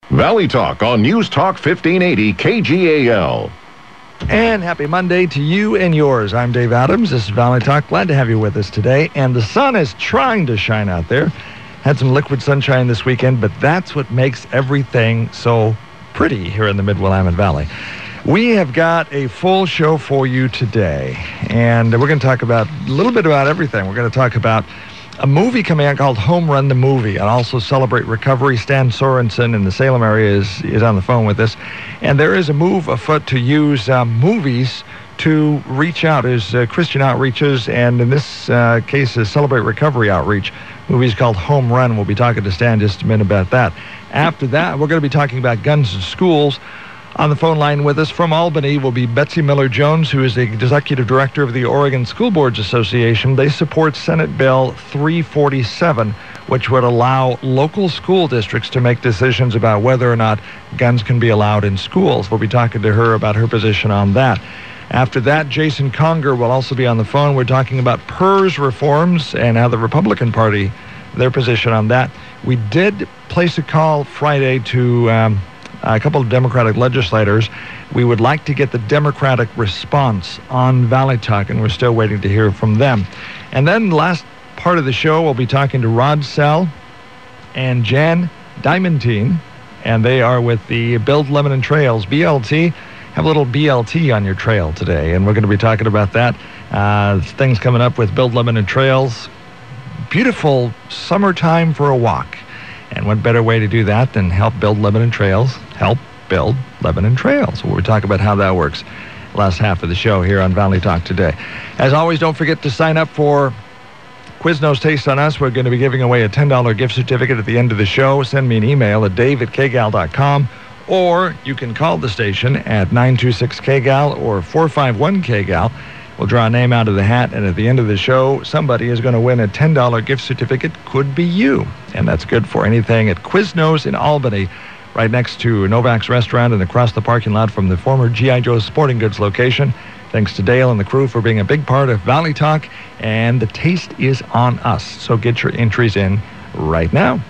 Valley Talk on News Talk 1580 KGAL. And happy Monday to you and yours. I'm Dave Adams. This is Valley Talk. Glad to have you with us today. And the sun is trying to shine out there. Had some liquid sunshine this weekend, but that's what makes everything so pretty here in the Mid-Willamette Valley. We have got a full show for you today, and we're going to talk about a little bit about everything. We're going to talk about a movie coming out called Home Run the Movie, and also celebrate recovery. Stan Sorenson in the Salem area is on the phone with us, and there is a move afoot to use movies to reach out as Christian outreaches, and in this case, is Celebrate Recovery outreach. Movie's called Home Run. We'll be talking to Stan just a minute about that. After that, we're going to be talking about guns in schools. On the phone line with us from Albany will be Betsy Miller-Jones, who is the Executive Director of the Oregon School Boards Association. They support Senate Bill 347, which would allow local school districts to make decisions about whether or not guns can be allowed in schools. We'll be talking to her about her position on that. After that, Jason Conger will also be on the phone. We're talking about PERS reforms and how the Republican Party, their position on that. We did place a call Friday to a couple of Democratic legislators. We would like to get the Democratic response on Valley Talk, and we're still waiting to hear from them. And then last part of the show, we'll be talking to Sell and Jan Dianontime, and they are with the Build Lebanon Trails, BLT. Have a little BLT on your trail today, and we're going to be talking about that. Things coming up with Build Lebanon Trails. Beautiful summertime for a walk. And what better way to do that than help build Lebanon Trails, help build Lebanon Trails. We'll talk about how that works last half of the show here on Valley Talk today. As always, don't forget to sign up for Quiznos Taste on Us. We're going to be giving away a $10 gift certificate at the end of the show. Send me an email at dave@kgal.com, or you can call the station at 926-KGAL or 451-KGAL. We'll draw a name out of the hat, and at the end of the show, somebody is going to win a $10 gift certificate. Could be you. And that's good for anything at Quiznos in Albany, right next to Novak's Restaurant and across the parking lot from the former G.I. Joe's Sporting Goods location. Thanks to Dale and the crew for being a big part of Valley Talk, and the taste is on us. So get your entries in right now.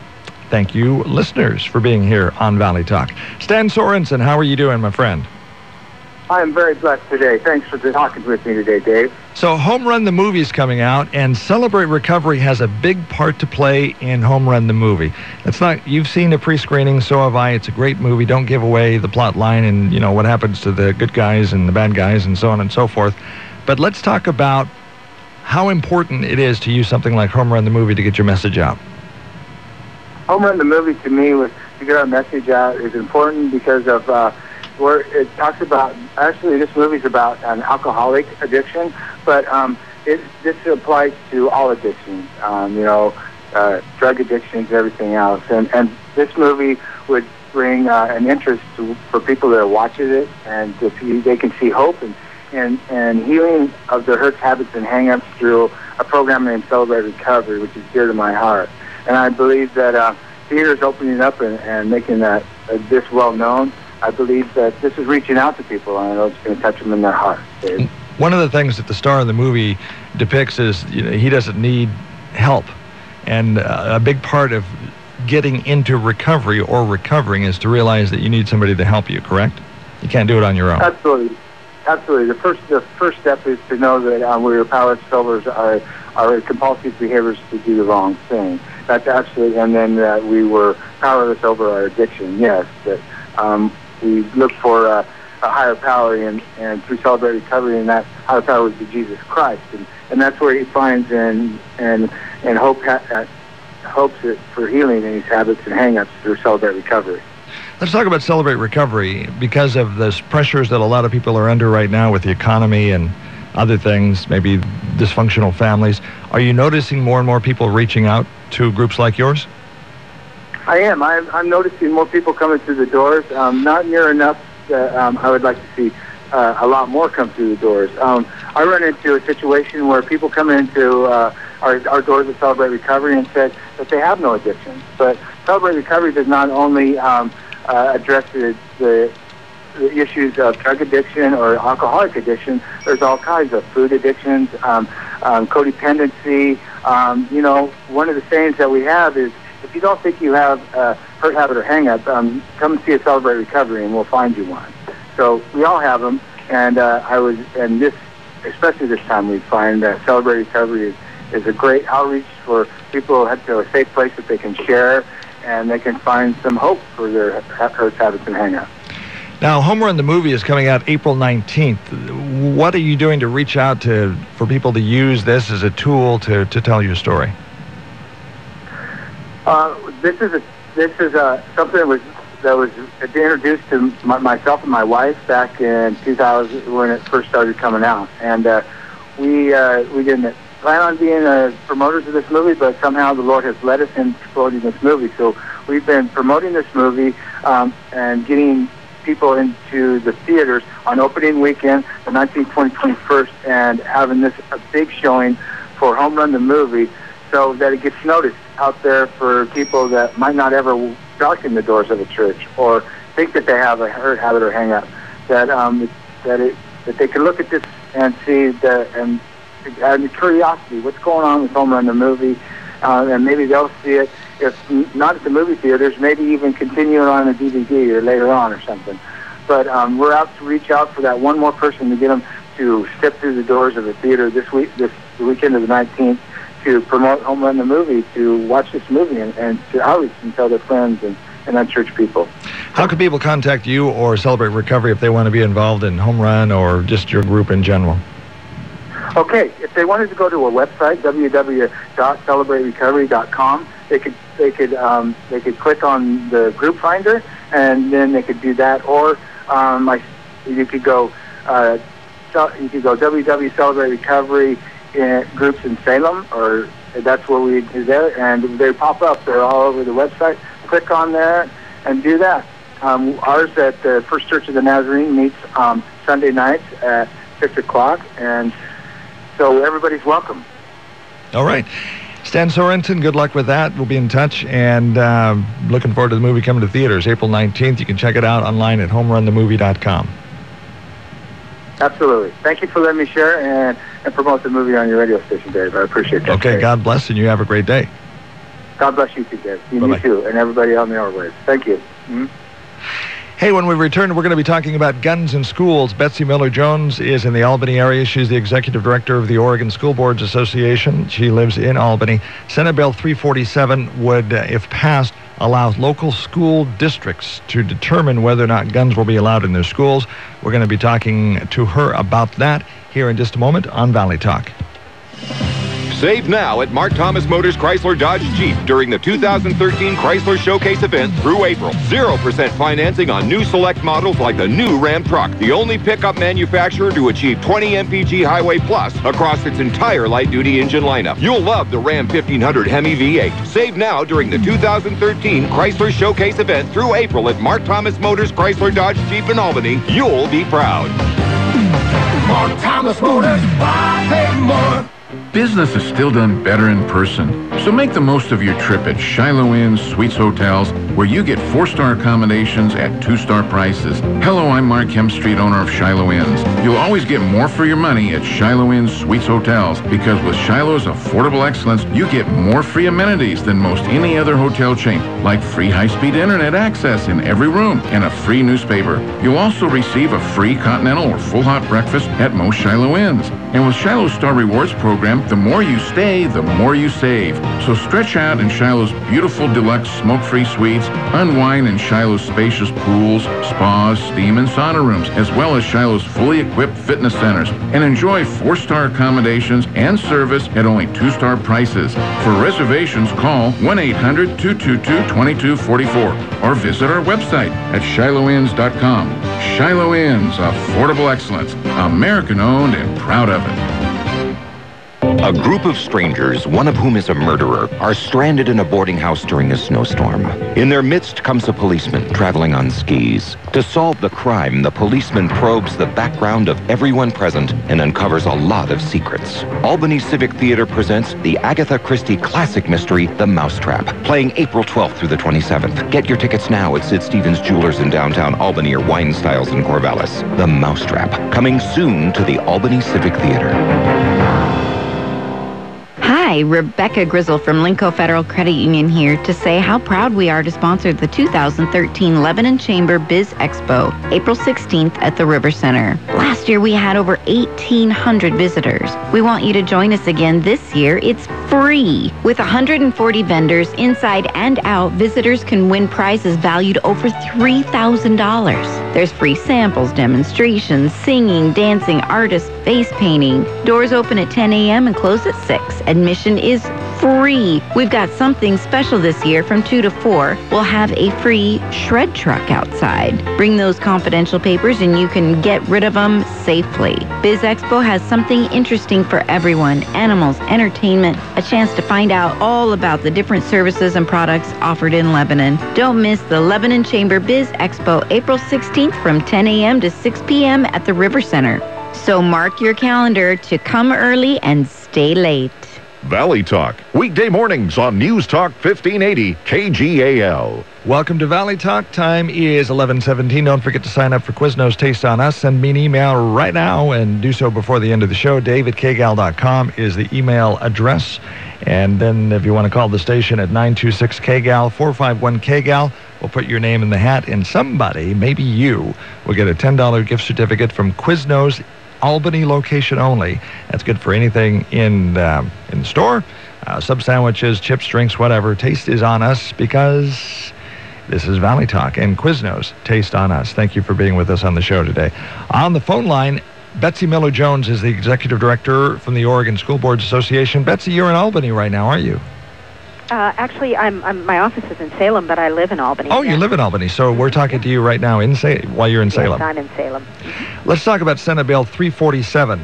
Thank you, listeners, for being here on Valley Talk. Stan Sorenson, how are you doing, my friend? I am very blessed today. Thanks for talking with me today, Dave. So Home Run the Movie is coming out, and Celebrate Recovery has a big part to play in Home Run the Movie. You've seen the pre-screening, so have I. It's a great movie. Don't give away the plot line and, you know, what happens to the good guys and the bad guys and so on and so forth. But let's talk about how important it is to use something like Home Run the Movie to get your message out. Home Run the Movie, to me, to get our message out is important because of where it talks about, actually this movie's about an alcoholic addiction, but this applies to all addictions, drug addictions, everything else. And this movie would bring an interest for people that are watching it, and they can see hope and healing of their hurts, habits, and hang-ups through a program named Celebrate Recovery, which is dear to my heart. And I believe that theaters opening up and making this well-known, I believe that this is reaching out to people, and I know it's going to touch them in their heart. One of the things that the star of the movie depicts is, he doesn't need help. And a big part of getting into recovery or recovering is to realize that you need somebody to help you, correct? You can't do it on your own. Absolutely. Absolutely. The first step is to know that we are powerless solvers are compulsive behaviors to do the wrong thing. That's absolutely, and then we were powerless over our addiction, yes. That we look for a higher power, and through Celebrate Recovery, and that higher power would be Jesus Christ, and that's where he finds and hopes for healing in his habits and hang-ups through Celebrate Recovery. Let's talk about Celebrate Recovery because of those pressures that a lot of people are under right now with the economy and other things, maybe dysfunctional families. Are you noticing more and more people reaching out to groups like yours? I am. I'm noticing more people coming through the doors. Not near enough that I would like to see a lot more come through the doors. I run into a situation where people come into our doors at Celebrate Recovery and said that they have no addiction. But Celebrate Recovery does not only address the issues of drug addiction or alcoholic addiction. There's all kinds of food addictions, codependency. One of the sayings that we have is if you don't think you have hurt, habit, or hang-up, come see a Celebrate Recovery, and we'll find you one. So we all have them, and especially this time, we find that Celebrate Recovery is a great outreach for people who have to a safe place that they can share, and they can find some hope for their hurts, habits, and hang-ups. Now, Home Run the movie is coming out April 19th. What are you doing to reach out for people to use this as a tool to tell your story? This is something that was introduced to myself and my wife back in 2000 when it first started coming out, and we didn't plan on being promoters of this movie, but somehow the Lord has led us in promoting this movie. So we've been promoting this movie and getting people into the theaters on opening weekend, the 19th, 20th, 21st, and having this a big showing for Home Run the movie, so that it gets noticed out there for people that might not ever walk in the doors of a church or think that they have a hurt, habit, or hang-up. That they can look at this and see and the curiosity, what's going on with Home Run the movie, and maybe they'll see it, if not at the movie theaters, maybe even continue it on a DVD or later on or something. But we're out to reach out for that one more person to get them to step through the doors of the theater this weekend of the 19th, to promote Home Run the movie, to watch this movie and to outreach and tell their friends and unchurched people. How can people contact you or Celebrate Recovery if they want to be involved in Home Run or just your group in general? Okay, if they wanted to go to a website, www.celebraterecovery.com, they could click on the group finder, and then they could do that, or you could go www.celebraterecovery groups in Salem, or that's where we do there, and they pop up. They're all over the website. Click on there and do that. Ours at the First Church of the Nazarene meets Sunday nights at 6 o'clock, and so everybody's welcome. All right. Stan Sorenson, good luck with that. We'll be in touch, and looking forward to the movie coming to theaters April 19th. You can check it out online at homerunthemovie.com. Absolutely. Thank you for letting me share and promote the movie on your radio station, Dave. I appreciate that. Okay, Dave. God bless, and you have a great day. God bless you too, Dave. You Bye-bye. too, and everybody on the airwaves. Thank you. Mm-hmm. Hey, when we return, we're going to be talking about guns in schools. Betsy Miller-Jones is in the Albany area. She's the executive director of the Oregon School Boards Association. She lives in Albany. Senate Bill 347 would, if passed, allow local school districts to determine whether or not guns will be allowed in their schools. We're going to be talking to her about that here in just a moment on Valley Talk. Save now at Mark Thomas Motors Chrysler Dodge Jeep during the 2013 Chrysler Showcase event through April. 0% financing on new select models like the new Ram truck, the only pickup manufacturer to achieve 20 MPG Highway Plus across its entire light-duty engine lineup. You'll love the Ram 1500 Hemi V8. Save now during the 2013 Chrysler Showcase event through April at Mark Thomas Motors Chrysler Dodge Jeep in Albany. You'll be proud. Mark Thomas Motors, why pay more? Business is still done better in person, so make the most of your trip at Shiloh Inn's Suites Hotels, where you get 4-star accommodations at 2-star prices. Hello, I'm Mark Hemstreet, owner of Shiloh Inn's. You'll always get more for your money at Shiloh Inn's Suites Hotels, because with Shiloh's affordable excellence, you get more free amenities than most any other hotel chain, like free high-speed internet access in every room and a free newspaper. You'll also receive a free continental or full hot breakfast at most Shiloh Inns. And with Shiloh's Star Rewards program, the more you stay, the more you save. So stretch out in Shiloh's beautiful deluxe smoke-free suites, unwind in Shiloh's spacious pools, spas, steam, and sauna rooms, as well as Shiloh's fully equipped fitness centers, and enjoy 4-star accommodations and service at only 2-star prices. For reservations, call 1-800-222-2244 or visit our website at shilohinns.com. Shiloh Inns, affordable excellence, American-owned and proud of it. A group of strangers, one of whom is a murderer, are stranded in a boarding house during a snowstorm. In their midst comes a policeman traveling on skis. To solve the crime, the policeman probes the background of everyone present and uncovers a lot of secrets. Albany Civic Theater presents the Agatha Christie classic mystery, The Mousetrap, playing April 12th through the 27th. Get your tickets now at Sid Stevens Jewelers in downtown Albany or Wine Styles in Corvallis. The Mousetrap, coming soon to the Albany Civic Theater. Hi, Hi, Rebecca Grizzle from Linco Federal Credit Union here to say how proud we are to sponsor the 2013 Lebanon Chamber Biz Expo, April 16th at the River Center. Last year we had over 1,800 visitors. We want you to join us again this year. It's free. With 140 vendors inside and out, visitors can win prizes valued over $3,000. There's free samples, demonstrations, singing, dancing, artists, face painting. Doors open at 10 a.m. and close at 6. Admission is free. We've got something special this year from 2 to 4. We'll have a free shred truck outside. Bring those confidential papers and you can get rid of them safely. Biz Expo has something interesting for everyone. Animals, entertainment, a chance to find out all about the different services and products offered in Lebanon. Don't miss the Lebanon Chamber Biz Expo, April 16th from 10 a.m. to 6 p.m. at the River Center. So mark your calendar to come early and stay late. Valley Talk, weekday mornings on News Talk 1580 KGAL. Welcome to Valley Talk. Time is 11:17. Don't forget to sign up for Quiznos Taste on Us. Send me an email right now and do so before the end of the show. Dave@kgal.com is the email address. And then if you want to call the station at 926-KGAL, 451-KGAL, we'll put your name in the hat and somebody, maybe you, will get a $10 gift certificate from Quiznos Albany location only. That's good for anything in the store, sub sandwiches, chips, drinks, whatever. Taste is on us because this is Valley Talk and Quiznos Taste on Us. Thank you for being with us on the show today. On the phone line, Betsy Miller-Jones is the executive director from the Oregon School Boards Association. Betsy, you're in Albany right now, aren't you? Actually, my office is in Salem, but I live in Albany. Oh, you live in Albany, so we're talking to you right now while you're in Salem. Yes, I'm in Salem. Let's talk about Senate Bill 347,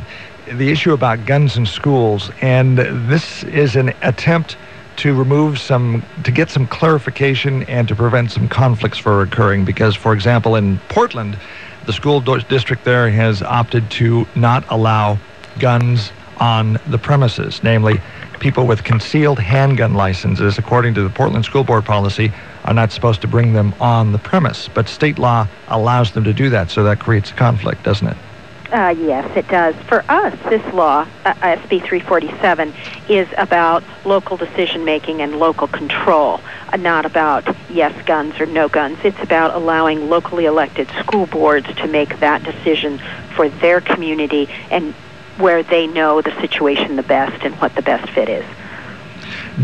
the issue about guns in schools, and this is an attempt to get some clarification and to prevent some conflicts from occurring because, for example, in Portland, the school district there has opted to not allow guns on the premises, namely people with concealed handgun licenses, according to the Portland School Board policy, are not supposed to bring them on the premise. But state law allows them to do that, so that creates conflict, doesn't it? Yes, it does. For us, this law, SB 347, is about local decision-making and local control, not about yes guns or no guns. It's about allowing locally elected school boards to make that decision for their community and where they know the situation the best and what the best fit is.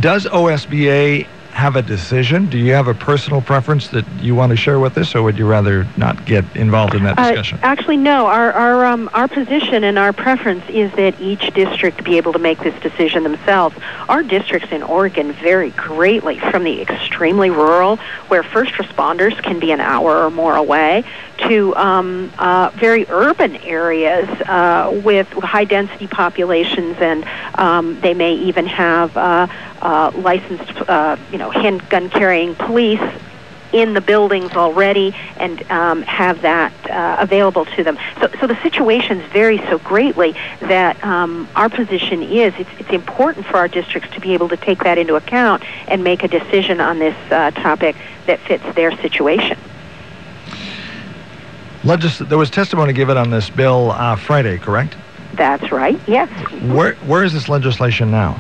Does OSBA have a decision? Do you have a personal preference that you want to share with us, or would you rather not get involved in that discussion? Actually, no. Our position and our preference is that each district be able to make this decision themselves. Our districts in Oregon vary greatly from the extremely rural, where first responders can be an hour or more away, to very urban areas with high-density populations, and they may even have licensed, handgun-carrying police in the buildings already and have that available to them. So the situations vary so greatly that our position is it's important for our districts to be able to take that into account and make a decision on this topic that fits their situation. There was testimony given on this bill Friday, correct? That's right, yes. Where is this legislation now?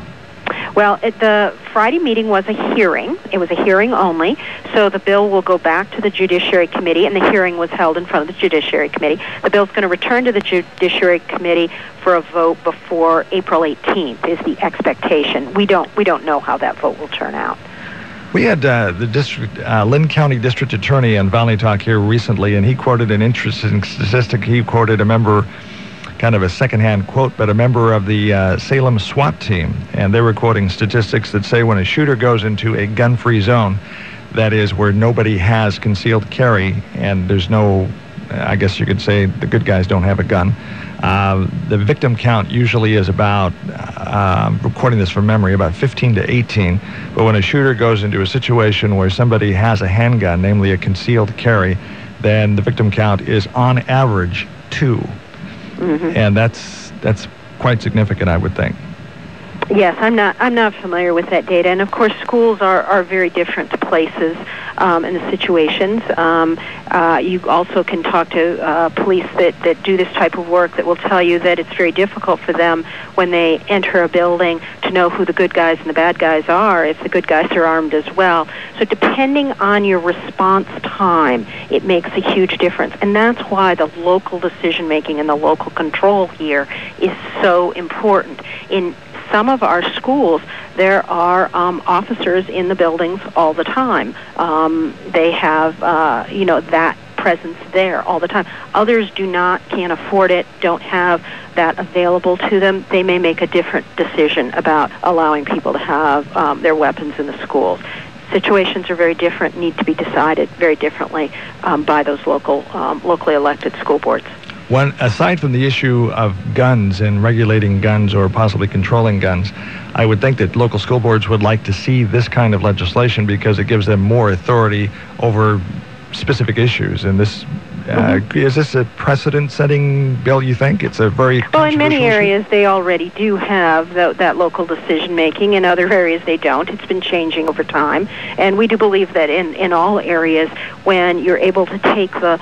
Well, the Friday meeting was a hearing. It was a hearing only, so the bill will go back to the Judiciary Committee, and the hearing was held in front of the Judiciary Committee. The bill's going to return to the Judiciary Committee for a vote before April 18th is the expectation. We don't know how that vote will turn out. We had the Lynn County District Attorney on Valley Talk here recently, and he quoted an interesting statistic. He quoted a member, kind of a secondhand quote, but a member of the Salem SWAT team, and they were quoting statistics that say when a shooter goes into a gun-free zone, that is where nobody has concealed carry, and there's no, I guess you could say the good guys don't have a gun. The victim count usually is about, recording this from memory, about 15 to 18. But when a shooter goes into a situation where somebody has a handgun, namely a concealed carry, then the victim count is on average 2. Mm-hmm. And that's quite significant, I would think. Yes, I'm not familiar with that data, and of course, schools are very different places in the situations. You also can talk to police that do this type of work that will tell you that it's very difficult for them when they enter a building to know who the good guys and the bad guys are, if the good guys are armed as well. So depending on your response time, it makes a huge difference, and that's why the local decision making and the local control here is so important. In some of our schools, there are officers in the buildings all the time. They have, that presence there all the time. Others can't afford it, don't have that available to them. They may make a different decision about allowing people to have their weapons in the schools. Situations are very different, need to be decided very differently by those locally elected school boards. Aside from the issue of guns and regulating guns or possibly controlling guns, I would think that local school boards would like to see this kind of legislation because it gives them more authority over specific issues. And this is this a precedent-setting bill, you think? It's a very well, in many issue? areas they already do have that local decision-making. In other areas they don't. It's been changing over time. And we do believe that in all areas, when you're able to take the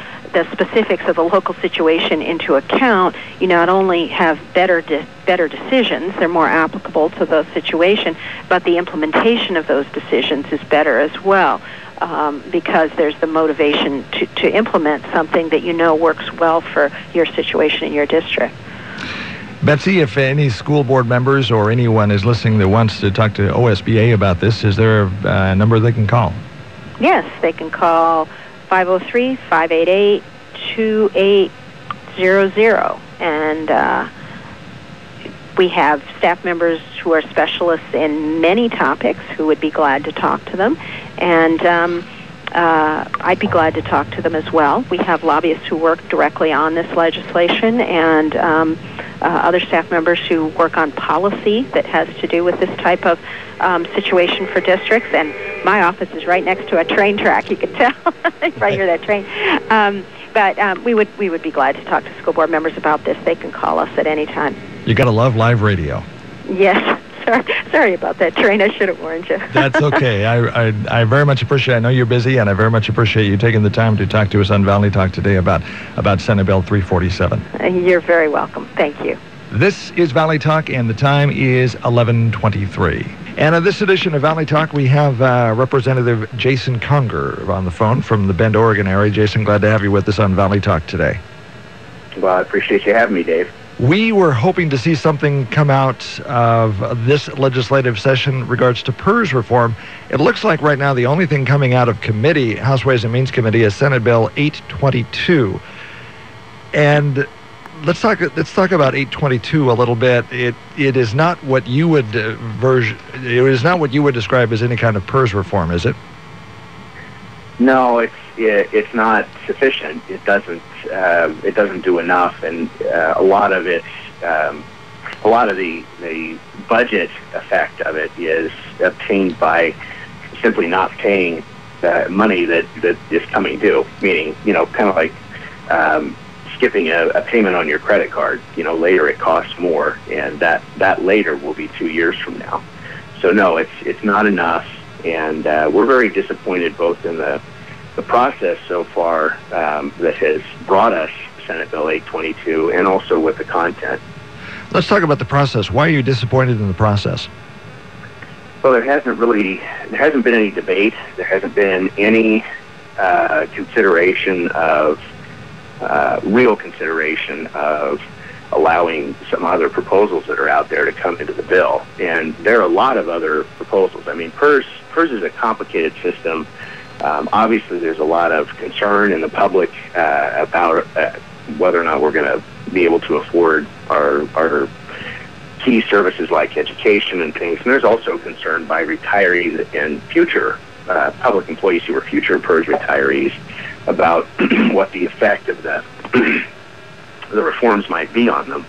specifics of the local situation into account, you not only have better decisions, they're more applicable to the situation, but the implementation of those decisions is better as well, because there's the motivation to implement something that you know works well for your situation in your district. Betsy, if any school board members or anyone is listening that wants to talk to OSBA about this, is there a number they can call? Yes, they can call 503-588-2800, and we have staff members who are specialists in many topics who would be glad to talk to them, and I'd be glad to talk to them as well. We have lobbyists who work directly on this legislation, and other staff members who work on policy that has to do with this type of situation for districts. And my office is right next to a train track. You can tell right near that train. But we would be glad to talk to school board members about this. They can call us at any time. You got to love live radio. Yes. Sorry about that, train. I should have warned you. That's okay. I very much appreciate. I know you're busy, and I very much appreciate you taking the time to talk to us on Valley Talk today about Senate Bill 347. You're very welcome. Thank you. This is Valley Talk, and the time is 11:23. And in this edition of Valley Talk, we have Representative Jason Conger on the phone from the Bend, Oregon area. Jason, glad to have you with us on Valley Talk today. Well, I appreciate you having me, Dave. We were hoping to see something come out of this legislative session in regards to PERS reform. It looks like right now the only thing coming out of committee, House Ways and Means Committee, is Senate Bill 822. And let's talk about 822 a little bit. It is not what you would describe as any kind of PERS reform, is it? No, it's not sufficient. It doesn't do enough, and a lot of the budget effect of it is obtained by simply not paying money that is coming due. Meaning, kind of like skipping a payment on your credit card. Later it costs more, and that later will be 2 years from now. So no, it's not enough. And we're very disappointed both in the process so far that has brought us Senate Bill 822 and also with the content. Let's talk about the process. Why are you disappointed in the process? Well, there hasn't been any debate. There hasn't been any real consideration of allowing some other proposals that are out there to come into the bill. And there are a lot of other proposals. I mean, PERS is a complicated system. Obviously, there's a lot of concern in the public about whether or not we're going to be able to afford our key services like education and things. And there's also concern by retirees and future public employees who are future PERS retirees about what the effect of the reforms might be on them.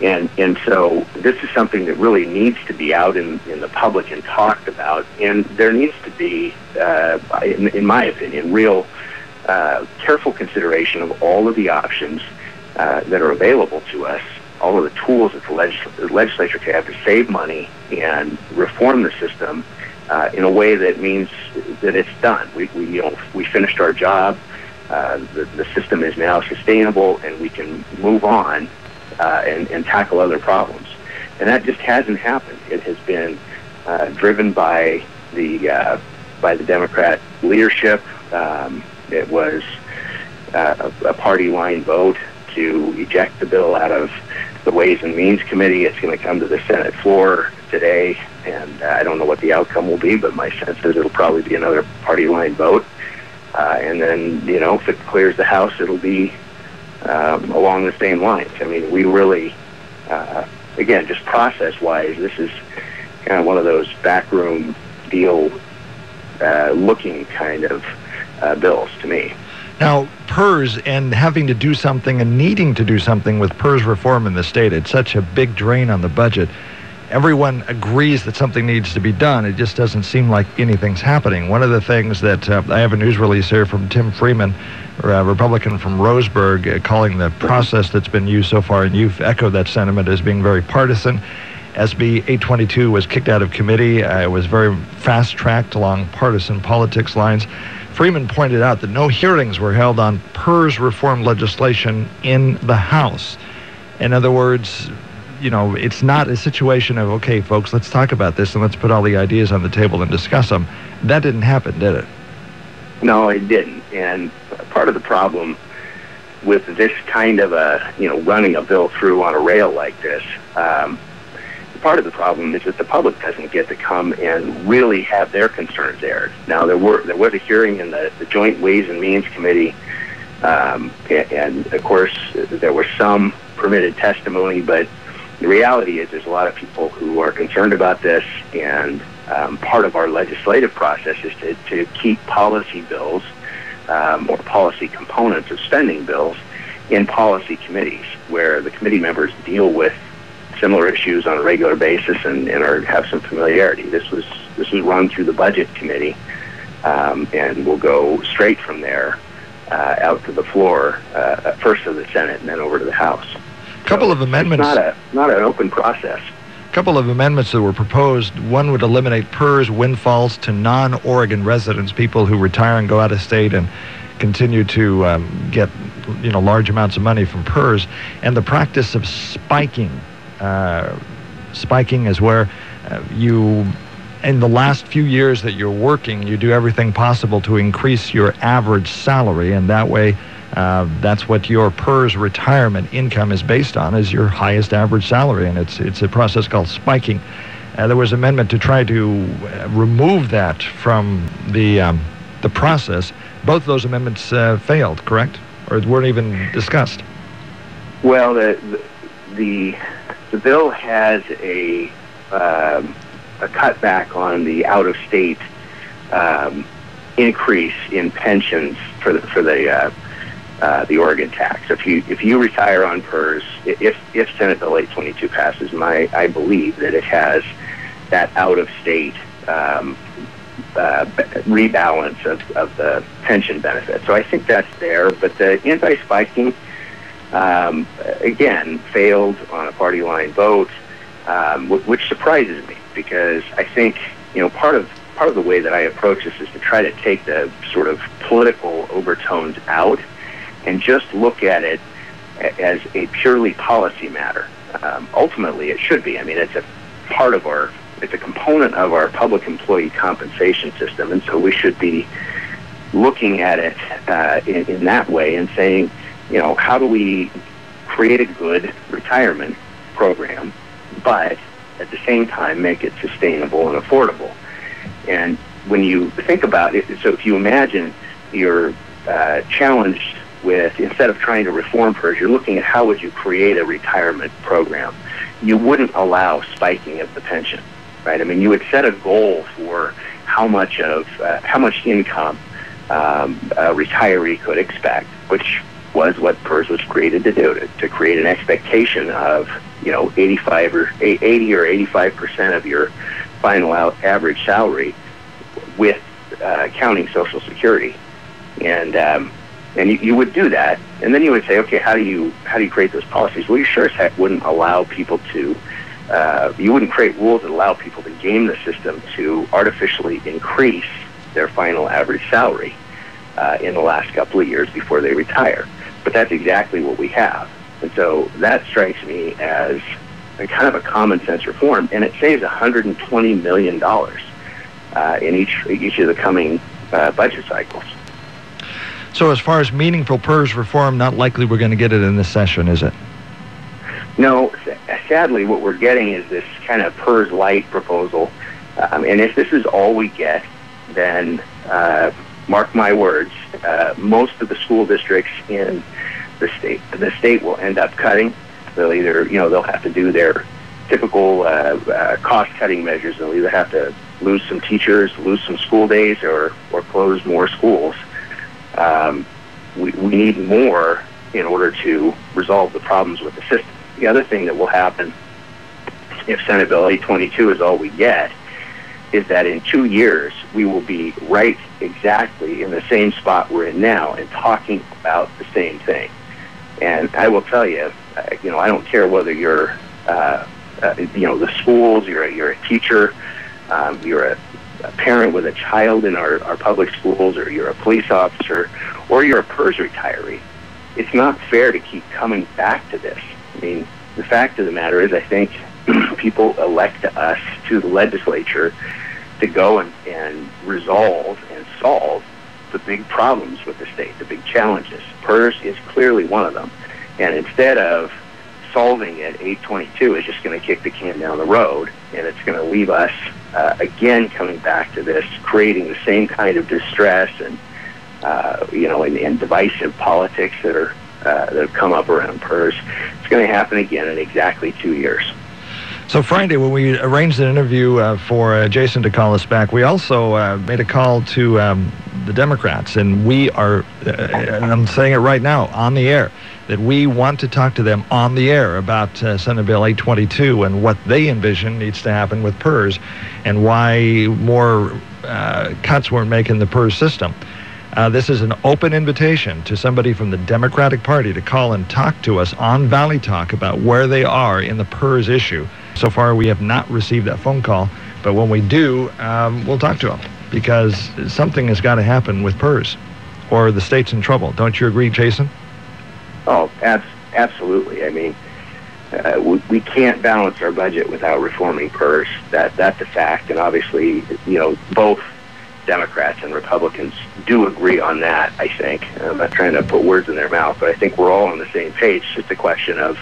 And so this is something that really needs to be out in the public and talked about. And there needs to be, in my opinion, real careful consideration of all of the options that are available to us all of the tools that the legislature can have to save money and reform the system in a way that means that it's done. We finished our job. The system is now sustainable, and we can move on and tackle other problems. And that just hasn't happened. It has been driven by the Democrat leadership. It was a party line vote to eject the bill out of the Ways and Means Committee. It's going to come to the Senate floor today, and I don't know what the outcome will be, but my sense is it'll probably be another party line vote. And then, if it clears the House, it'll be along the same lines. I mean, we really, again, just process-wise, this is kind of one of those backroom deal looking kind of bills to me. Now, PERS and having to do something and needing to do something with PERS reform in the state, it's such a big drain on the budget. Everyone agrees that something needs to be done. It just doesn't seem like anything's happening. One of the things that I have a news release here from Tim Freeman, a Republican from Roseburg, calling the process that's been used so far, and you've echoed that sentiment, as being very partisan. SB 822 was kicked out of committee. It was very fast-tracked along partisan politics lines. Freeman pointed out that no hearings were held on PERS reform legislation in the House. In other words, it's not a situation of, okay, folks, let's talk about this and let's put all the ideas on the table and discuss them. That didn't happen, did it? No, it didn't. And part of the problem with this kind of running a bill through on a rail like this, part of the problem is that the public doesn't get to come and really have their concerns aired. Now, there was a hearing in the Joint Ways and Means Committee, and of course there was some permitted testimony, but the reality is there's a lot of people who are concerned about this, and part of our legislative process is to keep policy bills or policy components of spending bills in policy committees, where the committee members deal with similar issues on a regular basis and have some familiarity. This was run through the Budget Committee, and will go straight from there out to the floor, first to the Senate and then over to the House. A couple of amendments. It's not an open process. A couple of amendments that were proposed. One would eliminate PERS windfalls to non-Oregon residents, people who retire and go out of state and continue to get large amounts of money from PERS, and the practice of spiking. Spiking is where you, in the last few years that you're working, you do everything possible to increase your average salary, and that way that's what your PERS retirement income is based on, is your highest average salary, and it's a process called spiking. There was an amendment to try to remove that from the process. Both those amendments failed, correct? Or weren't even discussed? Well, the bill has a cutback on the out-of-state increase in pensions for the Oregon tax. If you retire on PERS, if Senate Bill 822 passes, I believe that it has that out-of-state rebalance of the pension benefit. So I think that's there, but the anti-spiking again failed on a party line vote, which surprises me, because I think part of the way that I approach this is to try to take the sort of political overtones out and just look at it as a purely policy matter. Ultimately, it should be. I mean, it's a component of our public employee compensation system, and so we should be looking at it in that way and saying, how do we create a good retirement program, but at the same time make it sustainable and affordable? And when you think about it, so if you imagine you're challenged with, instead of trying to reform PERS, you're looking at how would you create a retirement program. You wouldn't allow spiking of the pension, right? I mean, you would set a goal for how much income a retiree could expect, which was what PERS was created to do, to create an expectation of 80 or 85% of your final average salary, with counting Social Security. And And you would do that, and then you would say, okay, how do you create those policies? Well, you sure as heck wouldn't allow people to. You wouldn't create rules that allow people to game the system to artificially increase their final average salary in the last couple of years before they retire. But that's exactly what we have. And so that strikes me as a kind of a common sense reform, and it saves $120 million in each of the coming budget cycles. So as far as meaningful PERS reform, not likely we're going to get it in this session, is it? No, sadly, what we're getting is this kind of PERS light proposal. And if this is all we get, then mark my words, most of the school districts in the state will end up cutting. They'll either, they'll have to do their typical cost-cutting measures. They'll either have to lose some teachers, lose some school days, or close more schools. We need more in order to resolve the problems with the system. The other thing that will happen if Senate Bill 822 is all we get is that in 2 years we will be right exactly in the same spot we're in now and talking about the same thing. And I will tell you, I don't care whether you're, the schools, you're a teacher, you're a parent with a child in our public schools, or you're a police officer, or you're a PERS retiree. It's not fair to keep coming back to this. I mean, the fact of the matter is, I think people elect us to the legislature to go and resolve and solve the big problems with the state, the big challenges. PERS is clearly one of them. And instead of solving it, 822 is just going to kick the can down the road, and it's going to leave us again coming back to this, creating the same kind of distress and and divisive politics that have come up around PERS. It's going to happen again in exactly 2 years. So Friday, when we arranged an interview for Jason to call us back, we also made a call to the Democrats, and we are, and I'm saying it right now, on the air, that we want to talk to them on the air about Senate Bill 822 and what they envision needs to happen with PERS and why more cuts weren't making the PERS system. This is an open invitation to somebody from the Democratic Party to call and talk to us on Valley Talk about where they are in the PERS issue. So far, we have not received that phone call, but when we do, we'll talk to them, because something has got to happen with PERS, or the state's in trouble. Don't you agree, Jason? Oh, absolutely. I mean, we can't balance our budget without reforming PERS. That's a fact, and obviously, both Democrats and Republicans do agree on that, I think. I'm not trying to put words in their mouth, but I think we're all on the same page. It's just a question of,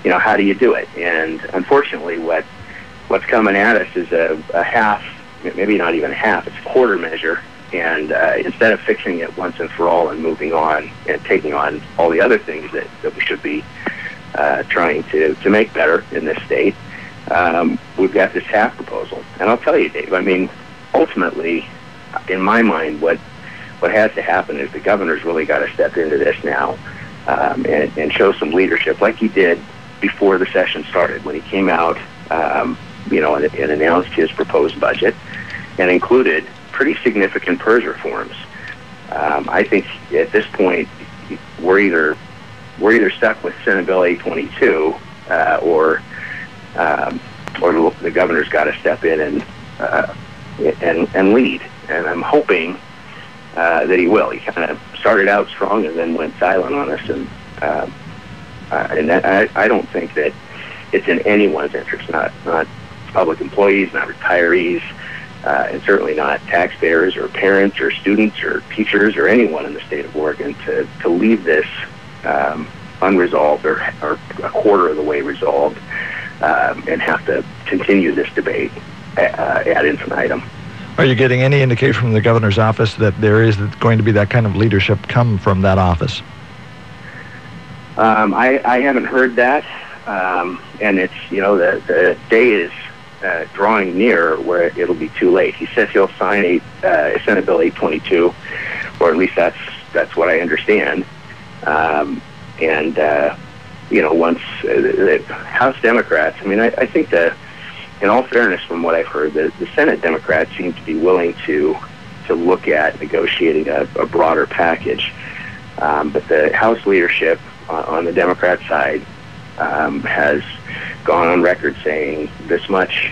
how do you do it? And unfortunately, what's coming at us is a half, maybe not even a half, it's a quarter measure. And instead of fixing it once and for all and moving on and taking on all the other things that we should be trying to make better in this state, we've got this half proposal. And I'll tell you, Dave, I mean, ultimately, in my mind, what has to happen is the governor's really got to step into this now and show some leadership, like he did before the session started, when he came out, and announced his proposed budget and included pretty significant PERS reforms. I think at this point we're either stuck with Senate Bill 822, or the governor's got to step in and lead. And I'm hoping that he will. He kind of started out strong and then went silent on us, and I don't think that it's in anyone's interest, not public employees, not retirees, and certainly not taxpayers or parents or students or teachers or anyone in the state of Oregon to leave this unresolved or a quarter of the way resolved and have to continue this debate ad infinitum. Are you getting any indication from the governor's office that there is going to be that kind of leadership come from that office? I haven't heard that, and it's, the day is drawing near where it'll be too late. He says he'll sign Senate Bill 822, or at least that's what I understand. Once the House Democrats, I mean, I think that, in all fairness, from what I've heard, the Senate Democrats seem to be willing to look at negotiating a broader package. But the House leadership on the Democrat side has gone on record saying this much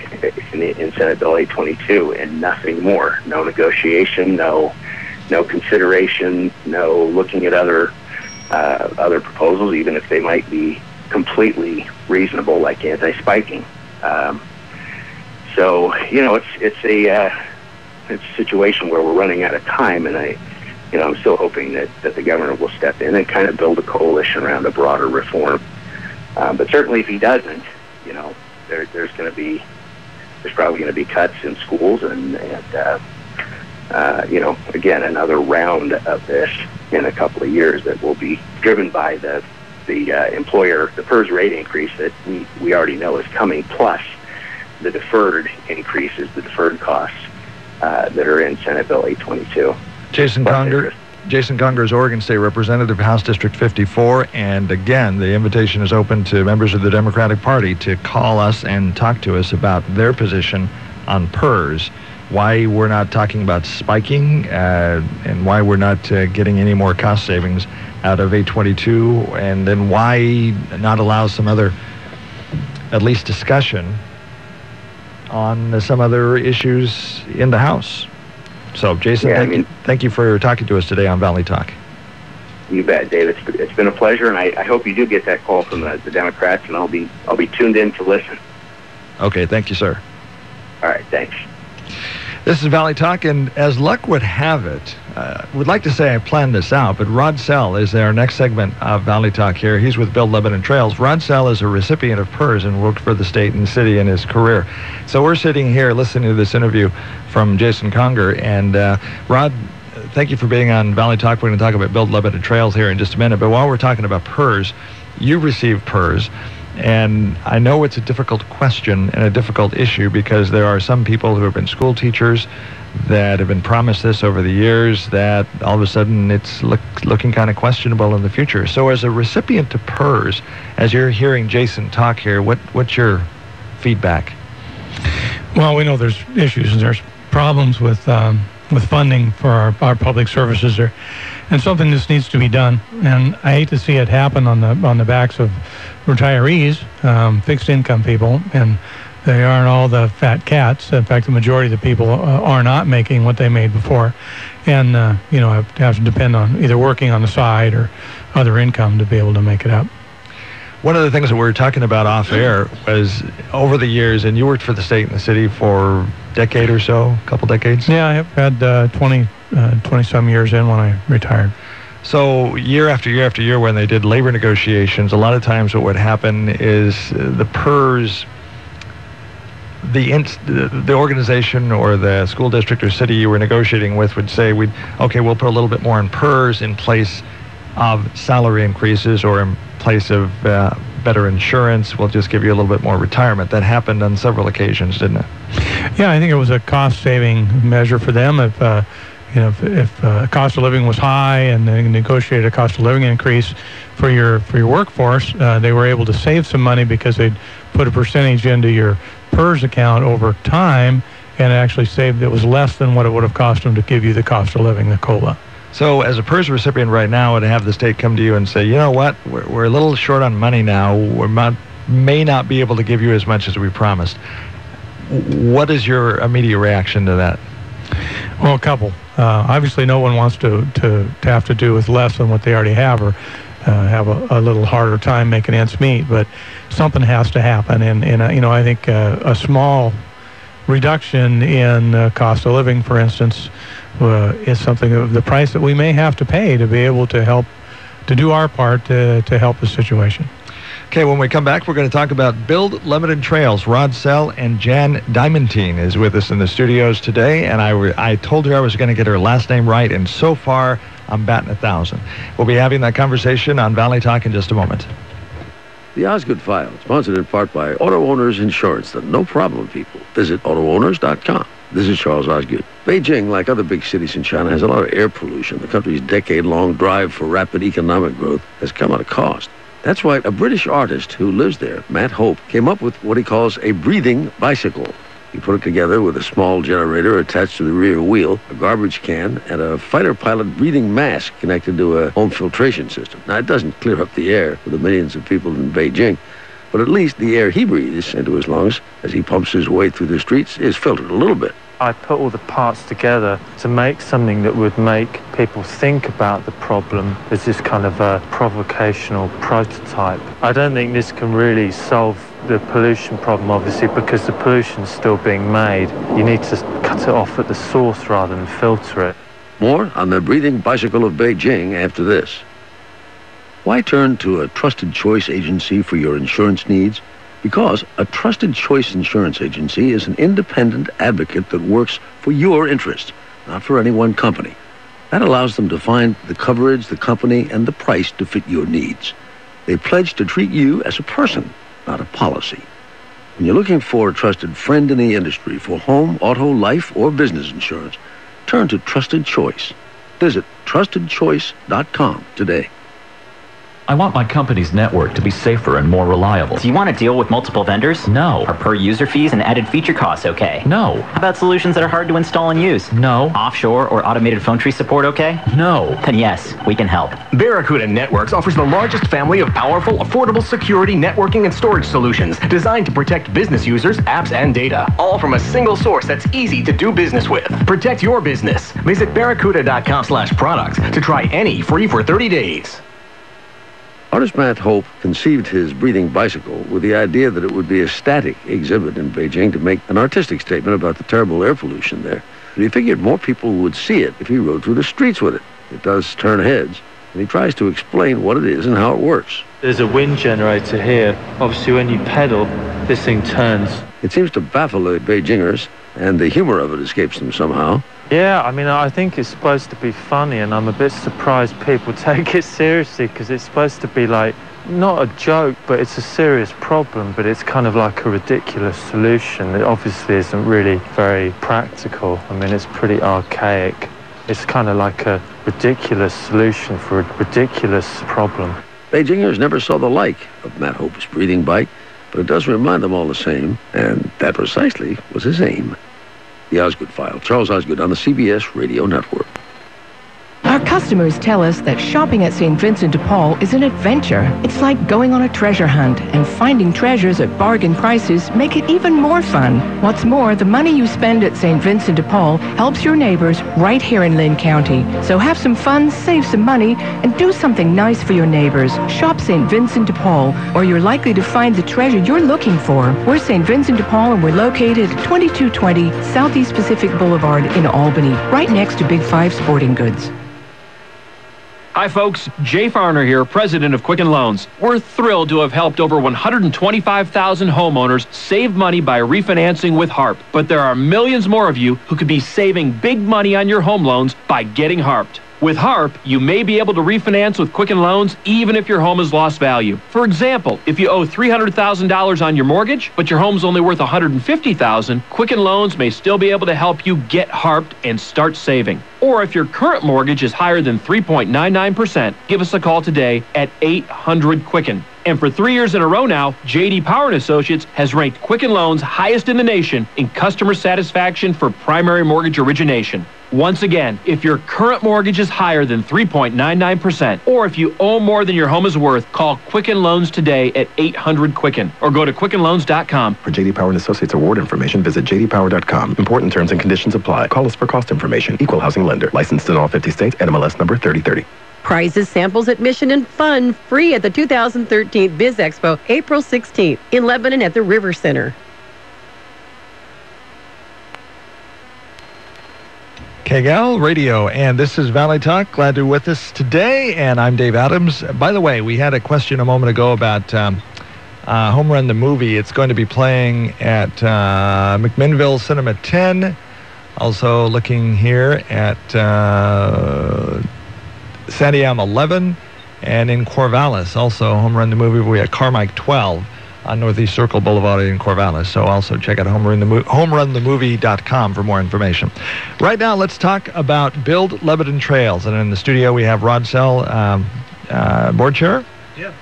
in Senate Bill 822 and nothing more. No negotiation, no consideration, no looking at other proposals, even if they might be completely reasonable, like anti-spiking. So it's a situation where we're running out of time, and I'm still hoping that the governor will step in and kind of build a coalition around a broader reform. But certainly, if he doesn't, there's probably going to be cuts in schools, and again, another round of this in a couple of years that will be driven by the employer, the PERS rate increase that we already know is coming, plus the deferred increases, the deferred costs that are in Senate Bill 822. Jason Conger is Oregon State Representative, House District 54, and again, the invitation is open to members of the Democratic Party to call us and talk to us about their position on PERS, why we're not talking about spiking, and why we're not getting any more cost savings out of 822, and then why not allow some other, at least discussion on some other issues in the House. So, Jason, thank you for talking to us today on Valley Talk. You bet, Dave. It's been a pleasure, and I hope you do get that call from the Democrats, and I'll be tuned in to listen. Okay, thank you, sir. All right, thanks. This is Valley Talk, and as luck would have it, would like to say I planned this out, but Rod Sell is our next segment of Valley Talk here. He's with Build Lebanon Trails. Rod Sell is a recipient of PERS and worked for the state and city in his career. So we're sitting here listening to this interview from Jason Conger, and Rod, thank you for being on Valley Talk. We're going to talk about Build Lebanon Trails here in just a minute, but while we're talking about PERS, you received PERS. And I know it's a difficult question and a difficult issue because there are some people who have been school teachers that have been promised this over the years that all of a sudden it's looking kind of questionable in the future. So as a recipient to PERS, as you're hearing Jason talk here, what's your feedback? Well, we know there's issues and there's problems with funding for our public services there, and something just needs to be done. And I hate to see it happen on the backs of retirees, fixed income people, and they aren't all the fat cats. In fact, the majority of the people are not making what they made before, and have to depend on either working on the side or other income to be able to make it up. One of the things that we were talking about off air was over the years, and you worked for the state and the city for a decade or so, a couple decades? Yeah, I've had 20-some years in when I retired. So year after year after year when they did labor negotiations, a lot of times what would happen is the PERS, the organization or the school district or city you were negotiating with would say, we'll put a little bit more in PERS in place of salary increases or in place of better insurance. We'll just give you a little bit more retirement. That happened on several occasions, didn't it? Yeah, I think it was a cost-saving measure for them. If cost of living was high and they negotiated a cost of living increase for your workforce, they were able to save some money because they'd put a percentage into your PERS account over time and actually saved. It was less than what it would have cost them to give you the cost of living, the COLA. So as a PERS recipient right now, would have the state come to you and say, you know what, we're a little short on money now. We may not be able to give you as much as we promised. What is your immediate reaction to that? Well, a couple. Obviously, no one wants to have to do with less than what they already have or have a little harder time making ends meet. But something has to happen. And I think a small reduction in cost of living, for instance, is something of the price that we may have to pay to be able to help, to do our part to help the situation. Okay, when we come back, we're going to talk about Build Lebanon Trails. Rod Sell and Jan Dianontime is with us in the studios today, and I told her I was going to get her last name right, and so far, I'm batting 1,000. We'll be having that conversation on Valley Talk in just a moment. The Osgood File, sponsored in part by Auto Owners Insurance, the no-problem people. Visit AutoOwners.com. This is Charles Osgood. Beijing, like other big cities in China, has a lot of air pollution. The country's decade-long drive for rapid economic growth has come at a cost. That's why a British artist who lives there, Matt Hope, came up with what he calls a breathing bicycle. You put it together with a small generator attached to the rear wheel, a garbage can, and a fighter pilot breathing mask connected to a home filtration system. Now, it doesn't clear up the air for the millions of people in Beijing, but at least the air he breathes into his lungs as he pumps his way through the streets is filtered a little bit. I put all the parts together to make something that would make people think about the problem as this kind of a provocational prototype. I don't think this can really solve the pollution problem, obviously, because the pollution's still being made. You need to cut it off at the source rather than filter it. More on the breathing bicycle of Beijing after this. Why turn to a trusted choice agency for your insurance needs? Because a trusted choice insurance agency is an independent advocate that works for your interests, not for any one company. That allows them to find the coverage, the company, and the price to fit your needs. They pledge to treat you as a person, not a policy. When you're looking for a trusted friend in the industry for home, auto, life, or business insurance, turn to Trusted Choice. Visit trustedchoice.com today. I want my company's network to be safer and more reliable. Do you want to deal with multiple vendors? No. Are per user fees and added feature costs okay? No. How about solutions that are hard to install and use? No. Offshore or automated phone tree support okay? No. Then yes, we can help. Barracuda Networks offers the largest family of powerful, affordable security, networking, and storage solutions designed to protect business users, apps, and data. All from a single source that's easy to do business with. Protect your business. Visit barracuda.com/products to try any free for 30 days. Artist Matt Hope conceived his breathing bicycle with the idea that it would be a static exhibit in Beijing to make an artistic statement about the terrible air pollution there. But he figured more people would see it if he rode through the streets with it. It does turn heads, and he tries to explain what it is and how it works. There's a wind generator here. Obviously, when you pedal, this thing turns. It seems to baffle the Beijingers, and the humor of it escapes them somehow. Yeah, I mean, I think it's supposed to be funny, and I'm a bit surprised people take it seriously, because it's supposed to be like, not a joke, but it's a serious problem, but it's kind of like a ridiculous solution. It obviously isn't really very practical. I mean, it's pretty archaic. It's kind of like a ridiculous solution for a ridiculous problem. Beijingers never saw the like of Matt Hope's breathing bike, but it does remind them all the same, and that precisely was his aim. The Osgood File, Charles Osgood on the CBS Radio Network. Our customers tell us that shopping at St. Vincent de Paul is an adventure. It's like going on a treasure hunt, and finding treasures at bargain prices make it even more fun. What's more, the money you spend at St. Vincent de Paul helps your neighbors right here in Lynn County. So have some fun, save some money, and do something nice for your neighbors. Shop St. Vincent de Paul, or you're likely to find the treasure you're looking for. We're St. Vincent de Paul, and we're located at 2220 Southeast Pacific Boulevard in Albany, right next to Big 5 Sporting Goods. Hi folks, Jay Farner here, president of Quicken Loans. We're thrilled to have helped over 125,000 homeowners save money by refinancing with HARP. But there are millions more of you who could be saving big money on your home loans by getting HARPed. With HARP, you may be able to refinance with Quicken Loans even if your home has lost value. For example, if you owe $300,000 on your mortgage, but your home's only worth $150,000, Quicken Loans may still be able to help you get HARPed and start saving. Or if your current mortgage is higher than 3.99%, give us a call today at 800-QUICKEN. And for 3 years in a row now, J.D. Power & Associates has ranked Quicken Loans highest in the nation in customer satisfaction for primary mortgage origination. Once again, if your current mortgage is higher than 3.99%, or if you owe more than your home is worth, call Quicken Loans today at 800-QUICKEN or go to QuickenLoans.com. For J.D. Power & Associates award information, visit jdpower.com. Important terms and conditions apply. Call us for cost information. Equal housing lender. Licensed in all 50 states. NMLS number 3030. Prizes, samples, admission, and fun free at the 2013 Biz Expo, April 16th in Lebanon at the River Center. KGAL Radio, and this is Valley Talk. Glad you're with us today, and I'm Dave Adams. By the way, we had a question a moment ago about Home Run the movie. It's going to be playing at McMinnville Cinema 10. Also looking here at Santiam 11, and in Corvallis. Also, Home Run the movie, we at Carmike 12 on Northeast Circle Boulevard in Corvallis. So also check out homerunthemovie.com for more information. Right now, let's talk about Build Lebanon Trails. And in the studio, we have Rod Sell, board chair. Yeah.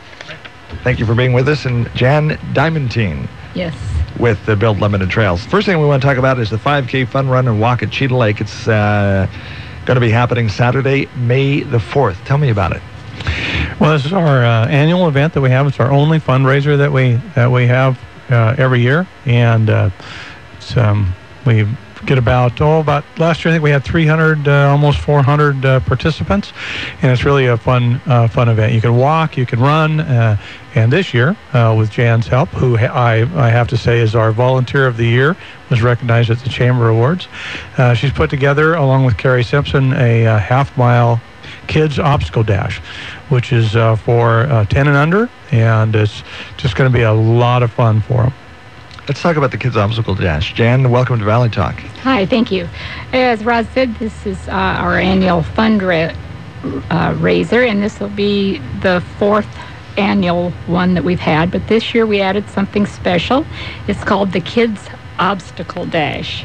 Thank you for being with us. And Jan Dianontime. Yes. with the Build Lebanon Trails. First thing we want to talk about is the 5K Fun Run and Walk at Cheetah Lake. It's going to be happening Saturday, May the 4th. Tell me about it. Well, this is our annual event that we have. It's our only fundraiser that we have every year, and we get about last year I think we had 300, almost 400 participants, and it's really a fun event. You can walk, you can run, and this year with Jan's help, who I have to say is our Volunteer of the Year, was recognized at the Chamber Awards. She's put together, along with Carrie Simpson, a half-mile kids obstacle dash, which is for 10 and under, and it's just going to be a lot of fun for them. Let's talk about the Kids Obstacle Dash. Jan, welcome to Valley Talk. Hi, thank you. As Rod said, this is our annual fundraiser, and this will be the 4th annual one that we've had, but this year we added something special. It's called the Kids Obstacle Dash,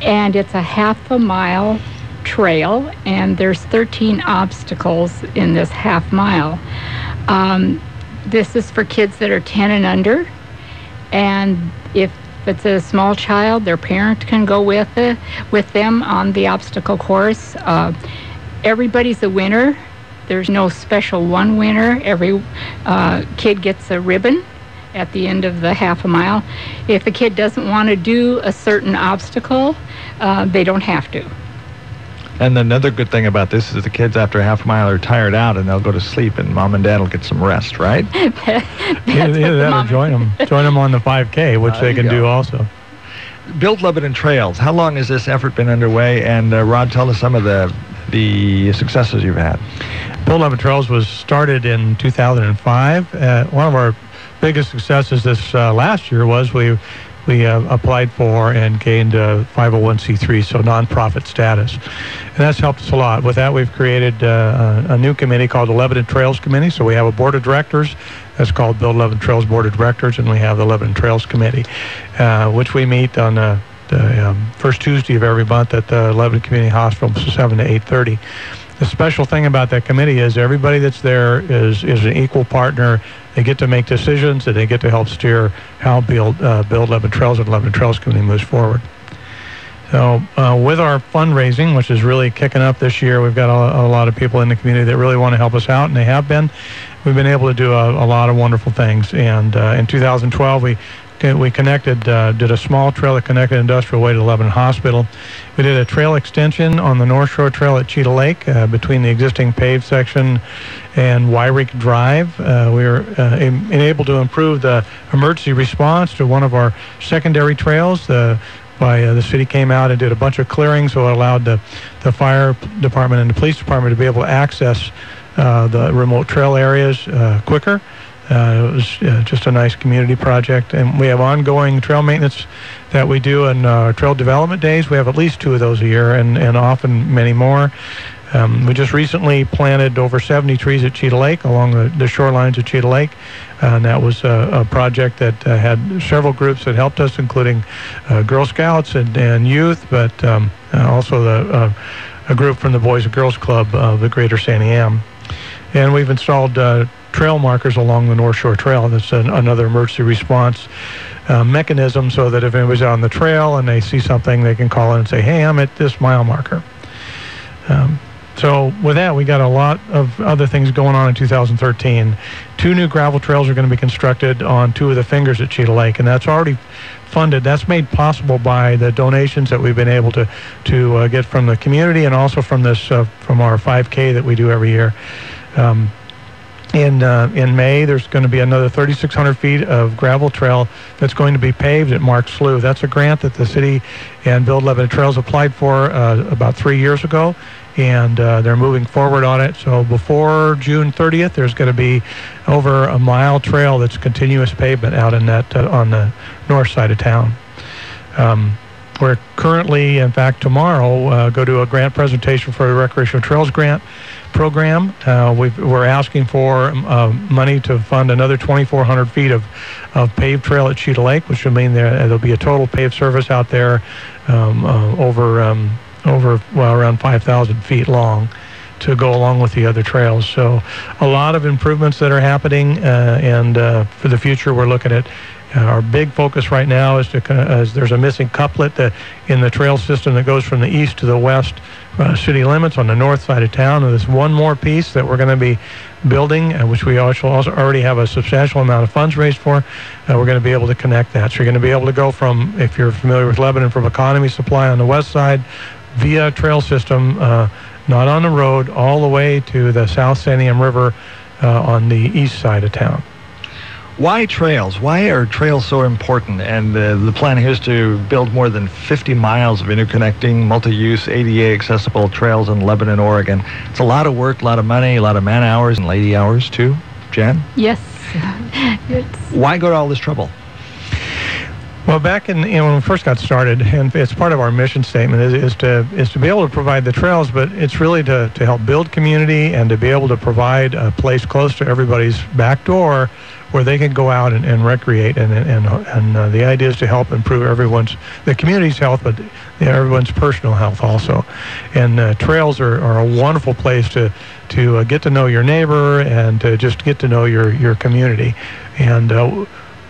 and it's a half-a-mile trail, and there's 13 obstacles in this half mile. This is for kids that are 10 and under, and if it's a small child, their parent can go with them on the obstacle course. Everybody's a winner. There's no special one winner. Every kid gets a ribbon at the end of the half a mile. If a kid doesn't want to do a certain obstacle, they don't have to. And another good thing about this is the kids after a half mile are tired out and they'll go to sleep, and mom and dad will get some rest, right? Either that or join them on the 5K, which they can do also. Build Lebanon Trails. How long has this effort been underway? And Rod, tell us some of the successes you've had. Build Lebanon Trails was started in 2005. One of our biggest successes this last year was we applied for and gained 501c3, so nonprofit status. And that's helped us a lot. With that, we've created a new committee called the Lebanon Trails Committee. So we have a board of directors that's called Build Lebanon Trails Board of Directors, and we have the Lebanon Trails Committee, which we meet on the first Tuesday of every month at the Lebanon Community Hospital from 7 to 8:30. The special thing about that committee is everybody that's there is an equal partner. They get to make decisions, and they get to help steer how Build Lebanon Trails and Lebanon Trails Committee moves forward. So with our fundraising, which is really kicking up this year, we've got a lot of people in the community that really want to help us out, and they have been. We've been able to do a lot of wonderful things. And in 2012, we connected, did a small trail that connected Industrial Way to Lebanon Hospital. We did a trail extension on the North Shore Trail at Cheetah Lake between the existing paved section and Wyrick Drive. We were able to improve the emergency response to one of our secondary trails. The city came out and did a bunch of clearing, so it allowed the fire department and the police department to be able to access the remote trail areas quicker. It was just a nice community project, and we have ongoing trail maintenance that we do in trail development days. We have at least 2 of those a year, and often many more. We just recently planted over 70 trees at Cheetah Lake along the shorelines of Cheetah Lake, and that was a project that had several groups that helped us, including Girl Scouts and youth, but also a group from the Boys and Girls Club of the Greater Sandy Am. And we've installed trail markers along the North Shore Trail. That's another emergency response mechanism, so that if anybody's on the trail and they see something, they can call in and say, hey, I'm at this mile marker. So with that, we got a lot of other things going on in 2013. 2 new gravel trails are going to be constructed on 2 of the fingers at Cheetah Lake, and that's already funded. That's made possible by the donations that we've been able to get from the community, and also from from our 5K that we do every year. In May, there's going to be another 3,600 feet of gravel trail that's going to be paved at Mark Slough. That's a grant that the city and Build Lebanon Trails applied for about 3 years ago, and they're moving forward on it. So before June 30th, there's going to be over a mile trail that's continuous pavement out in that on the north side of town. We're currently, in fact, tomorrow, go to a grant presentation for a recreational trails grant program. We're asking for money to fund another 2,400 feet of paved trail at Cheetah Lake, which will mean there'll be a total paved surface out there around 5,000 feet long to go along with the other trails. So a lot of improvements that are happening, and for the future, we're looking at Our big focus right now is there's a missing couplet in the trail system that goes from the east to the west city limits on the north side of town. And there's one more piece that we're going to be building, which we also already have a substantial amount of funds raised for. We're going to be able to connect that. So you're going to be able to go from, if you're familiar with Lebanon, from Economy Supply on the west side via trail system, not on the road, all the way to the South Santiam River on the east side of town. Why trails? Why are trails so important? And the plan here is to build more than 50 miles of interconnecting, multi-use, ADA accessible trails in Lebanon, Oregon. It's a lot of work, a lot of money, a lot of man hours and lady hours too. Jan? Yes. Why go to all this trouble? Well, back when we first got started, and it's part of our mission statement, is to be able to provide the trails, but it's really to help build community and to be able to provide a place close to everybody's back door where they can go out and recreate, and the idea is to help improve the community's health, but everyone's personal health also. And trails are a wonderful place to get to know your neighbor and to just get to know your community. And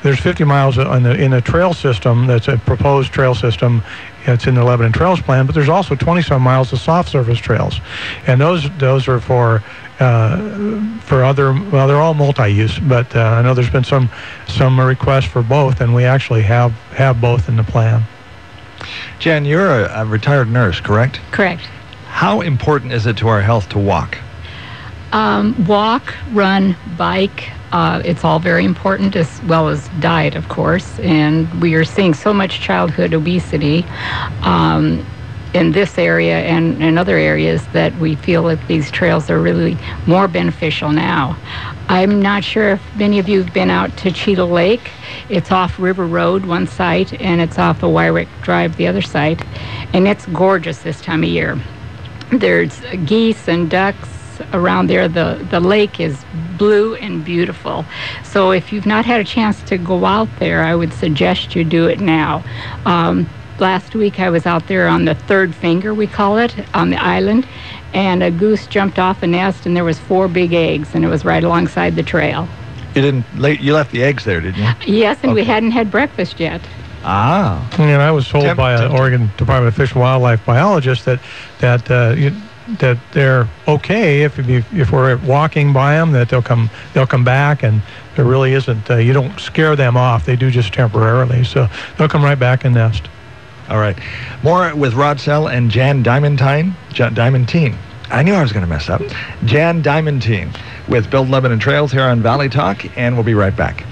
there's 50 miles in a trail system that's a proposed trail system. It's in the Lebanon Trails Plan, but there's also 20-some miles of soft surface trails, and those are for other. Well, they're all multi-use, but I know there's been some requests for both, and we actually have both in the plan. Jan, you're a retired nurse, correct? Correct. How important is it to our health to walk? Walk, run, bike. It's all very important, as well as diet, of course. And we are seeing so much childhood obesity in this area and in other areas that we feel that these trails are really more beneficial now. I'm not sure if many of you have been out to Cheetah Lake. It's off River Road, one site, and it's off of Wyrick Drive, the other site. And it's gorgeous this time of year. There's geese and ducks around there. The lake is blue and beautiful. So if you've not had a chance to go out there, I would suggest you do it now. Last week I was out there on the third finger, we call it, on the island, and a goose jumped off a nest and there was 4 big eggs, and it was right alongside the trail. You left the eggs there, didn't you? Yes, and we hadn't had breakfast yet. Ah. And I was told by an Oregon Department of Fish and Wildlife biologist that they're okay if we're walking by them, that they'll come back, and there really isn't, you don't scare them off. They do just temporarily, so they'll come right back and nest. All right. More with Rod Sell and Jan Dianontime. I knew I was going to mess up. Jan Dianontime with Build Lebanon Trails here on Valley Talk, and we'll be right back.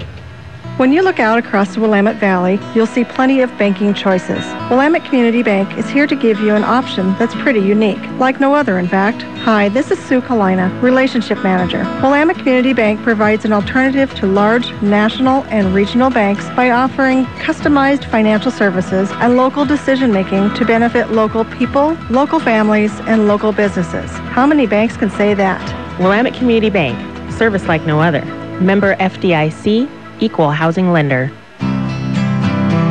When you look out across the Willamette Valley, you'll see plenty of banking choices. Willamette Community Bank is here to give you an option that's pretty unique, like no other, in fact. Hi, this is Sue Kalina, Relationship Manager. Willamette Community Bank provides an alternative to large national and regional banks by offering customized financial services and local decision-making to benefit local people, local families, and local businesses. How many banks can say that? Willamette Community Bank, service like no other. Member FDIC, equal housing lender.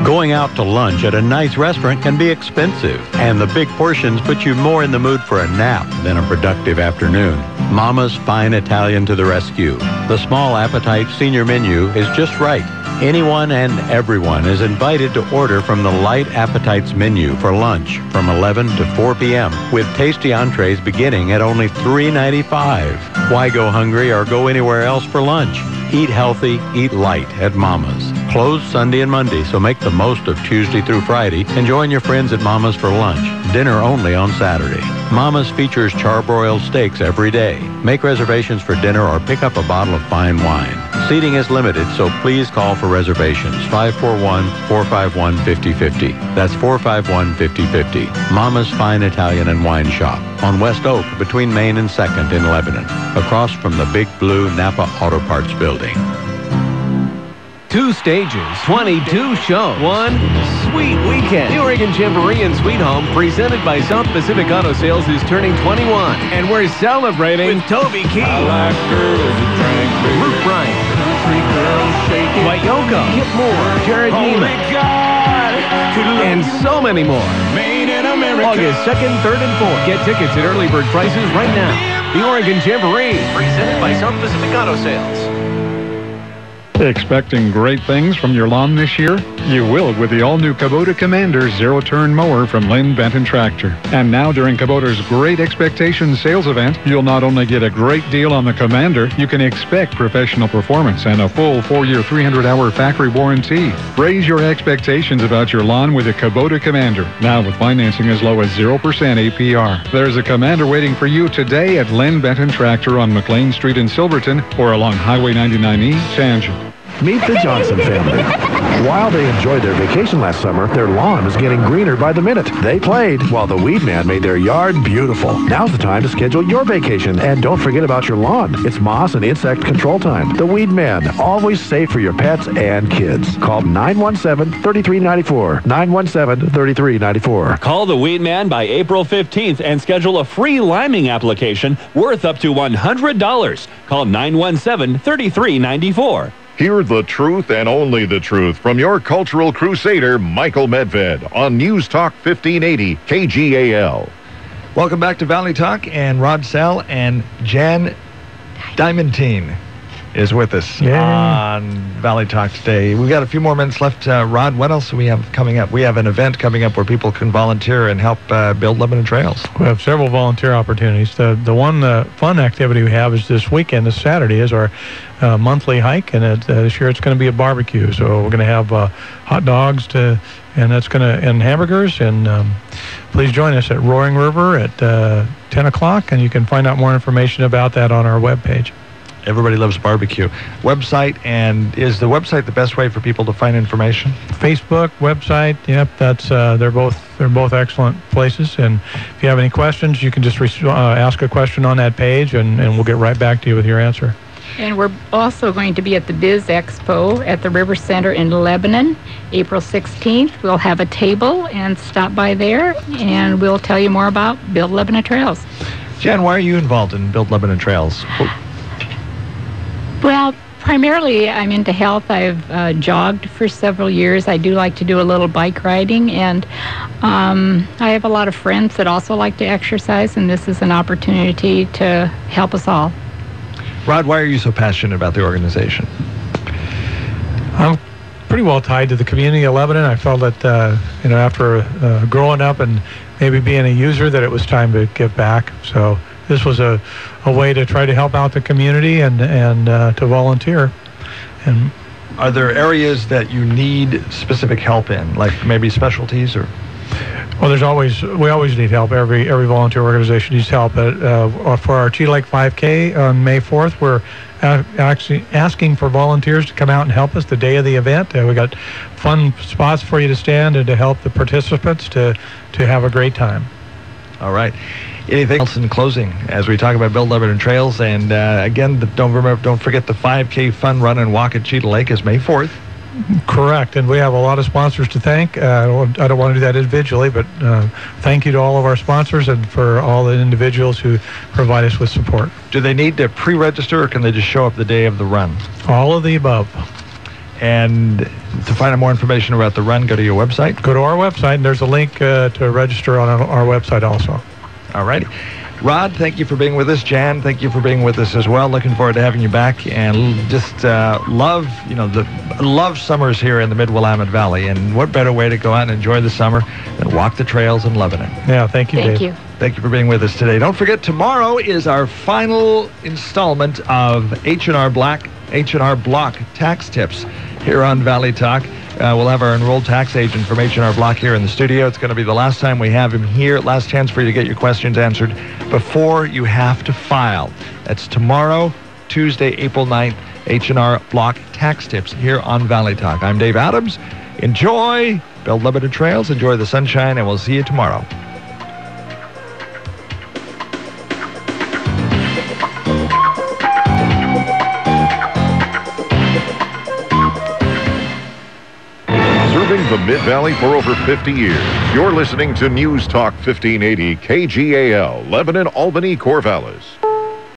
Going out to lunch at a nice restaurant can be expensive, and the big portions put you more in the mood for a nap than a productive afternoon. Mama's Fine Italian to the rescue. The small appetite senior menu is just right. Anyone and everyone is invited to order from the Light Appetites menu for lunch from 11 to 4 p.m. with tasty entrees beginning at only $3.95. Why go hungry or go anywhere else for lunch? Eat healthy, eat light at Mama's. Closed Sunday and Monday, so make the most of Tuesday through Friday and join your friends at Mama's for lunch. Dinner only on Saturday. Mama's features charbroiled steaks every day. Make reservations for dinner or pick up a bottle of fine wine. Seating is limited, so please call for reservations. 541-451-5050. That's 451-5050. Mama's Fine Italian and Wine Shop on West Oak between Main and 2nd in Lebanon, across from the Big Blue Napa Auto Parts Building. 2 stages, 22 shows, 1 sweet weekend. The Oregon Jamboree in Sweet Home, presented by South Pacific Auto Sales, is turning 21. And we're celebrating with Toby Keith, I like girls that drink beer, Luke Bryan, Country Girls Shaking, Wyoko, Kip Moore, Jared Neiman, and so many more. Made in America. August 2nd, 3rd, and 4th. Get tickets at early bird prices right now. The Oregon Jamboree, presented by South Pacific Auto Sales. Expecting great things from your lawn this year? You will with the all-new Kubota Commander zero-turn mower from Lynn Benton Tractor. And now during Kubota's Great Expectations sales event, you'll not only get a great deal on the Commander, you can expect professional performance and a full 4-year, 300-hour factory warranty. Raise your expectations about your lawn with a Kubota Commander, now with financing as low as 0% APR. There's a Commander waiting for you today at Lynn Benton Tractor on McLean Street in Silverton or along Highway 99E, Tangent. Meet the Johnson family. While they enjoyed their vacation last summer, their lawn was getting greener by the minute. They played while the Weed Man made their yard beautiful. Now's the time to schedule your vacation. And don't forget about your lawn. It's moss and insect control time. The Weed Man, always safe for your pets and kids. Call 917-3394. 917-3394. Call the Weed Man by April 15th and schedule a free liming application worth up to $100. Call 917-3394. Hear the truth and only the truth from your cultural crusader, Michael Medved, on News Talk 1580 KGAL. Welcome back to Valley Talk, and Rod Sell and Jan Dianontime is with us on Valley Talk today. We've got a few more minutes left. Rod, what else do we have coming up? We have an event coming up where people can volunteer and help build Lebanon Trails. We have several volunteer opportunities. The one fun activity we have is this weekend, this Saturday, is our monthly hike, and this year it's going to be a barbecue. So we're going to have hot dogs and hamburgers, and please join us at Roaring River at 10 o'clock, and you can find out more information about that on our webpage. Everybody loves barbecue. Website, and is the website the best way for people to find information? Facebook, website, yep, that's they're both excellent places. And if you have any questions, you can just ask a question on that page, and we'll get right back to you with your answer. And we're also going to be at the Biz Expo at the River Center in Lebanon, April 16th. We'll have a table, and stop by there, and we'll tell you more about Build Lebanon Trails. Jan, why are you involved in Build Lebanon Trails? Well, primarily I'm into health. I've jogged for several years. I do like to do a little bike riding, and I have a lot of friends that also like to exercise, and this is an opportunity to help us all. Rod, why are you so passionate about the organization? I'm pretty well tied to the community of Lebanon. I felt that, after growing up and maybe being a user, that it was time to give back. So this was a way to try to help out the community and to volunteer. And are there areas that you need specific help in, like maybe specialties or? Well, we always need help. Every volunteer organization needs help. For our Cheetah Lake 5K on May 4th, we're actually asking for volunteers to come out and help us the day of the event. We got fun spots for you to stand and to help the participants to have a great time. All right. Anything else in closing as we talk about Build Lebanon Trails? And again, don't forget the 5K Fun Run and Walk at Cheetah Lake is May 4th. Correct, and we have a lot of sponsors to thank. I don't want to do that individually, but thank you to all of our sponsors and for all the individuals who provide us with support. Do they need to pre-register, or can they just show up the day of the run? All of the above. And to find out more information about the run, go to your website? Go to our website, and there's a link to register on our website also. All righty. Rod, thank you for being with us. Jan, thank you for being with us as well. Looking forward to having you back, and just love summers here in the Mid-Willamette Valley. And what better way to go out and enjoy the summer than walk the trails in Lebanon? Yeah, thank you, Dave. Thank you. Thank you for being with us today. Don't forget, tomorrow is our final installment of H&R Block Tax Tips here on Valley Talk. We'll have our enrolled tax agent from H&R Block here in the studio. It's going to be the last time we have him here. Last chance for you to get your questions answered before you have to file. That's tomorrow, Tuesday, April 9th, H&R Block Tax Tips here on Valley Talk. I'm Dave Adams. Enjoy Build Lebanon Trails. Enjoy the sunshine, and we'll see you tomorrow. The Mid-Valley for over 50 years. You're listening to News Talk 1580 KGAL, Lebanon, Albany, Corvallis.